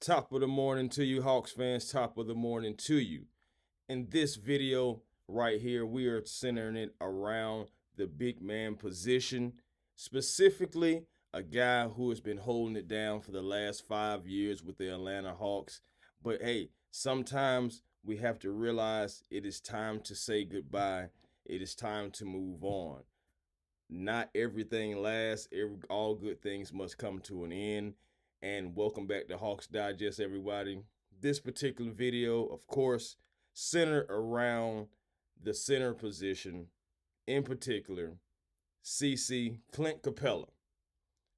Top of the morning to you, Hawks fans. Top of the morning to you. In this video right here, we are centering it around the big man position, specifically a guy who has been holding it down for the last 5 years with the Atlanta Hawks. But hey, sometimes we have to realize it is time to say goodbye. It is time to move on. Not everything lasts. All good things must come to an end. And welcome back to Hawks Digest, everybody. This particular video, of course, centered around the center position, in particular, Clint Capela.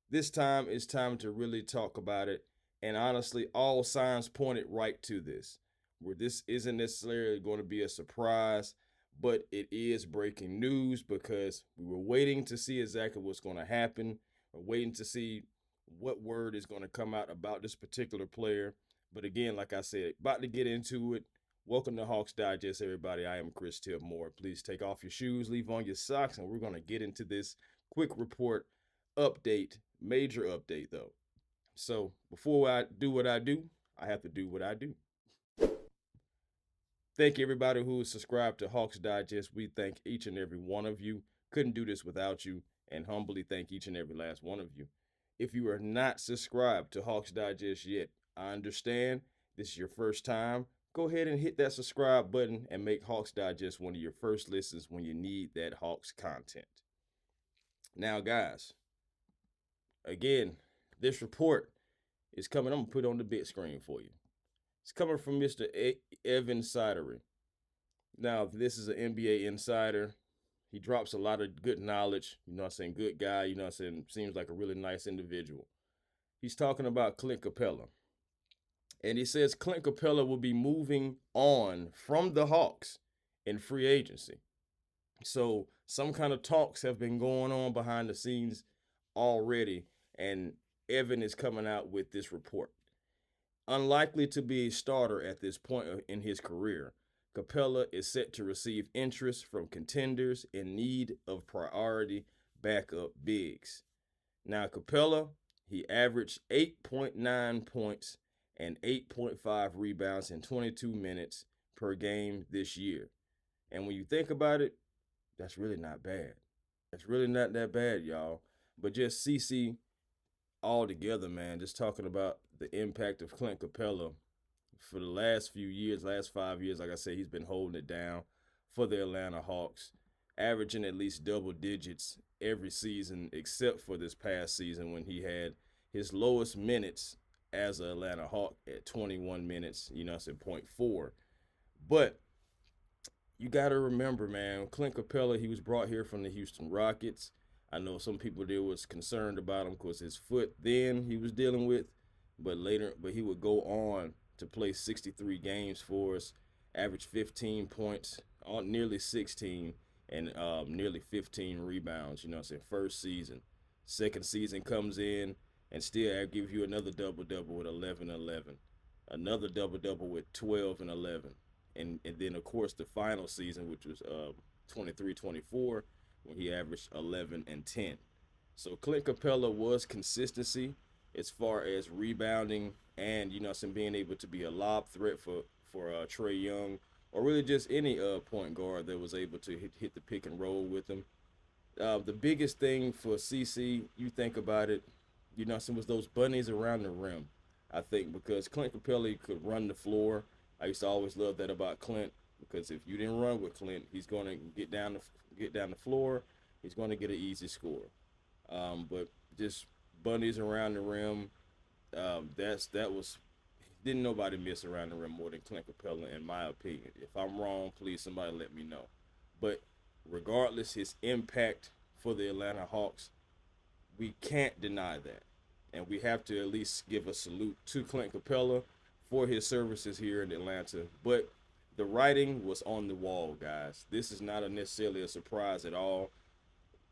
This time it's time to really talk about it. And honestly, all signs pointed right to this, where this isn't necessarily going to be a surprise, but it is breaking news because we were waiting to see exactly what's going to happen. We're waiting to see what word is going to come out about this particular player. But again, like I said, about to get into it. Welcome to Hawks Digest, everybody. I am Chris Tipmore. Please take off your shoes, leave on your socks, and we're going to get into this quick report update, major update, though. So before I do what I do, I have to do what I do. Thank you, everybody who is subscribed to Hawks Digest. We thank each and every one of you. Couldn't do this without you, and humbly thank each and every last one of you. If you are not subscribed to Hawks Digest yet, I understand this is your first time. Go ahead and hit that subscribe button and make Hawks Digest one of your first listens when you need that Hawks content. Now, guys, again, this report is coming. I'm going to put it on the big screen for you. It's coming from Mr. Evan Sidery. Now, this is an NBA insider. He drops a lot of good knowledge. You know what I'm saying? Good guy. You know what I'm saying? Seems like a really nice individual. He's talking about Clint Capela. And he says Clint Capela will be moving on from the Hawks in free agency. So some kind of talks have been going on behind the scenes already. And Evan is coming out with this report. Unlikely to be a starter at this point in his career, Capela is set to receive interest from contenders in need of priority backup bigs. Now, Capela, he averaged 8.9 points and 8.5 rebounds in 22 minutes per game this year. And when you think about it, that's really not bad. That's really not that bad, y'all. But just CC all together, man, just talking about the impact of Clint Capela for the last few years, last 5 years. Like I said, he's been holding it down for the Atlanta Hawks, averaging at least double digits every season except for this past season when he had his lowest minutes as an Atlanta Hawk at 21 minutes, you know, it's at 0.4. But you got to remember, man, Clint Capela, he was brought here from the Houston Rockets. I know some people there was concerned about him because his foot then he was dealing with, but he would go on to play 63 games for us, average 15 points, nearly 16, and nearly 15 rebounds, you know what I'm saying, first season. Second season comes in, and still give you another double-double with 11-11, another double-double with 12 and 11, and then, of course, the final season, which was 23-24, when he averaged 11 and 10. So Clint Capela was consistency as far as rebounding and, you know, some being able to be a lob threat for Trae Young, or really just any point guard that was able to hit the pick and roll with him. The biggest thing for CC, you think about it, you know, some was those bunnies around the rim. I think because Clint Capela could run the floor. I used to always love that about Clint, because if you didn't run with Clint, he's going to get down the floor. He's going to get an easy score. But just bunnies around the rim, didn't nobody miss around the rim more than Clint Capela, in my opinion. If I'm wrong, please somebody let me know. But regardless, his impact for the Atlanta Hawks, we can't deny that. And we have to at least give a salute to Clint Capela for his services here in Atlanta. But the writing was on the wall, guys. This is not necessarily a surprise at all.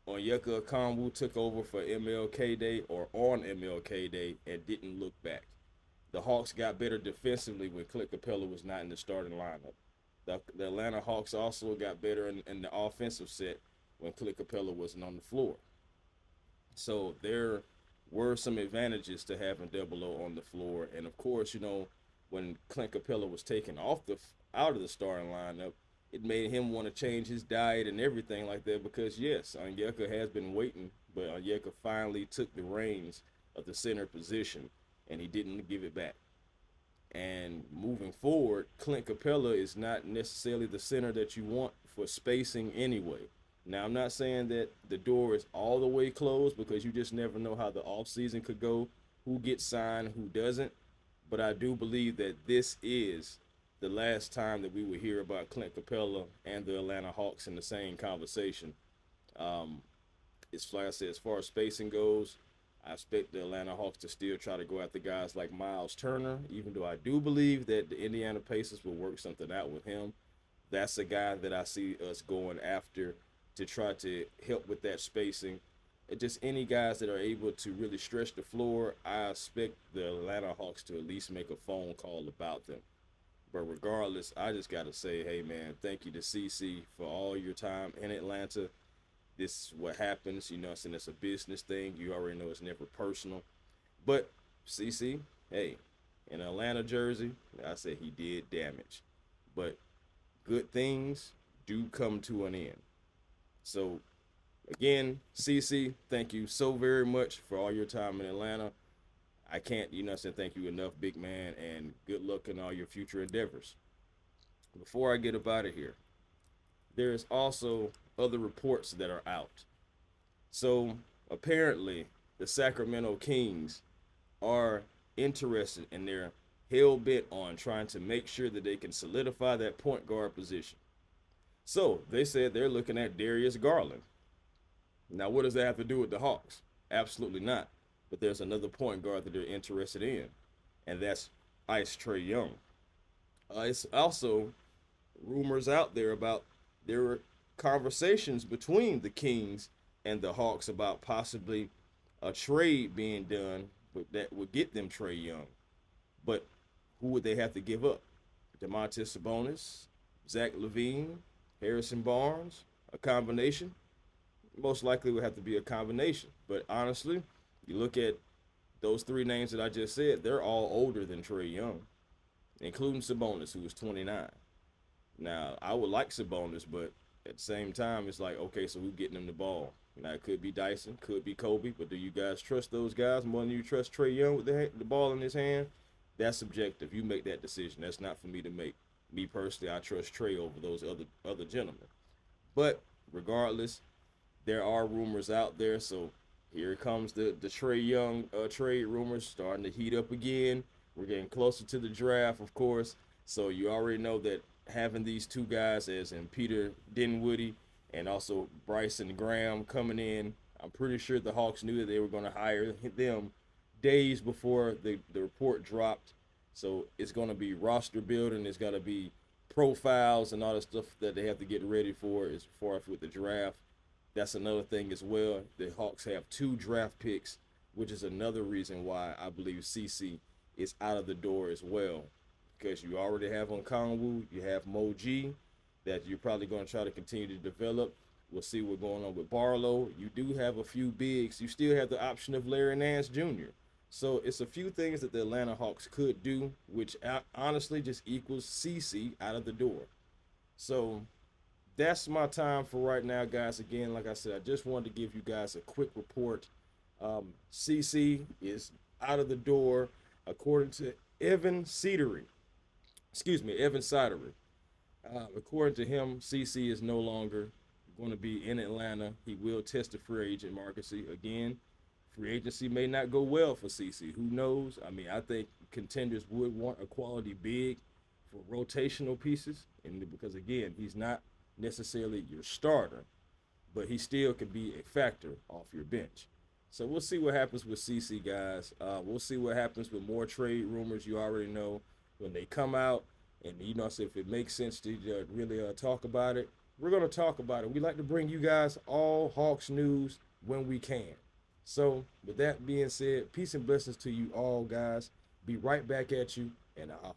Onyeka Okongwu took over for MLK Day or on MLK Day and didn't look back. The Hawks got better defensively when Clint Capela was not in the starting lineup. The Atlanta Hawks also got better in the offensive set when Clint Capela wasn't on the floor. So their were some advantages to having Double O on the floor. And of course, when Clint Capela was taken out of the starting lineup, it made him want to change his diet and everything like that because yes, Onyeka has been waiting, but Onyeka finally took the reins of the center position and he didn't give it back. And moving forward, Clint Capela is not necessarily the center that you want for spacing anyway. Now, I'm not saying that the door is all the way closed because you just never know how the offseason could go, who gets signed, who doesn't. But I do believe that this is the last time that we would hear about Clint Capela and the Atlanta Hawks in the same conversation. It's like I said, as far as spacing goes, I expect the Atlanta Hawks to still try to go after guys like Miles Turner, even though I do believe that the Indiana Pacers will work something out with him. That's a guy that I see us going after to try to help with that spacing. Just any guys that are able to really stretch the floor, I expect the Atlanta Hawks to at least make a phone call about them. But regardless, I just got to say, hey, man, thank you to CC for all your time in Atlanta. This is what happens. I'm saying it's a business thing. You already know it's never personal. But CC, hey, in an Atlanta jersey, I said he did damage. But good things do come to an end. So, again, CC, thank you so very much for all your time in Atlanta. I can't, say thank you enough, big man, and good luck in all your future endeavors. Before I get up out of here, there is also other reports that are out. So, apparently, the Sacramento Kings are interested and they're hell-bent on trying to make sure that they can solidify that point guard position. So, they said they're looking at Darius Garland. Now, what does that have to do with the Hawks? Absolutely not. But there's another point guard that they're interested in, and that's Trae Young. It's also rumors out there about there were conversations between the Kings and the Hawks about possibly a trade being done that would get them Trae Young. But who would they have to give up? Domantas Sabonis, Zach LaVine, Harrison Barnes, a combination? Most likely would have to be a combination. But honestly, you look at those three names that I just said, they're all older than Trae Young, including Sabonis, who is 29. Now, I would like Sabonis, but at the same time, it's like, okay, so who's getting him the ball? Now, it could be Dyson, could be Kobe, but do you guys trust those guys more than you trust Trae Young with the ball in his hand? That's subjective. You make that decision. That's not for me to make. Me personally, I trust Trae over those other gentlemen. But regardless, there are rumors out there, so here comes the Trae Young trade rumors starting to heat up again. We're getting closer to the draft, of course, so you already know that having these two guys, as in Peter Dinwiddie and also Bryson Graham coming in, I'm pretty sure the Hawks knew that they were going to hire them days before the report dropped. So it's going to be roster building. It's going to be profiles and all the stuff that they have to get ready for as far as with the draft. That's another thing as well. The Hawks have 2 draft picks, which is another reason why I believe CC is out of the door as well. Because you already have on Kongwu, you have Mo G that you're probably going to try to continue to develop. We'll see what's going on with Barlow. You do have a few bigs. You still have the option of Larry Nance Jr. So it's a few things that the Atlanta Hawks could do, which honestly just equals CC out of the door. So that's my time for right now, guys. Again, like I said, I just wanted to give you guys a quick report. CC is out of the door, according to Evan Sidery. According to him, CC is no longer going to be in Atlanta. He will test the free agent market. Again, free agency may not go well for CC. Who knows? I mean, I think contenders would want a quality big for rotational pieces, and because again, he's not necessarily your starter, but he still could be a factor off your bench. So we'll see what happens with CC, guys. We'll see what happens with more trade rumors. You already know when they come out, and so if it makes sense to really talk about it, we're going to talk about it. We like to bring you guys all Hawks news when we can. So with that being said, peace and blessings to you all, guys. Be right back at you, and I'll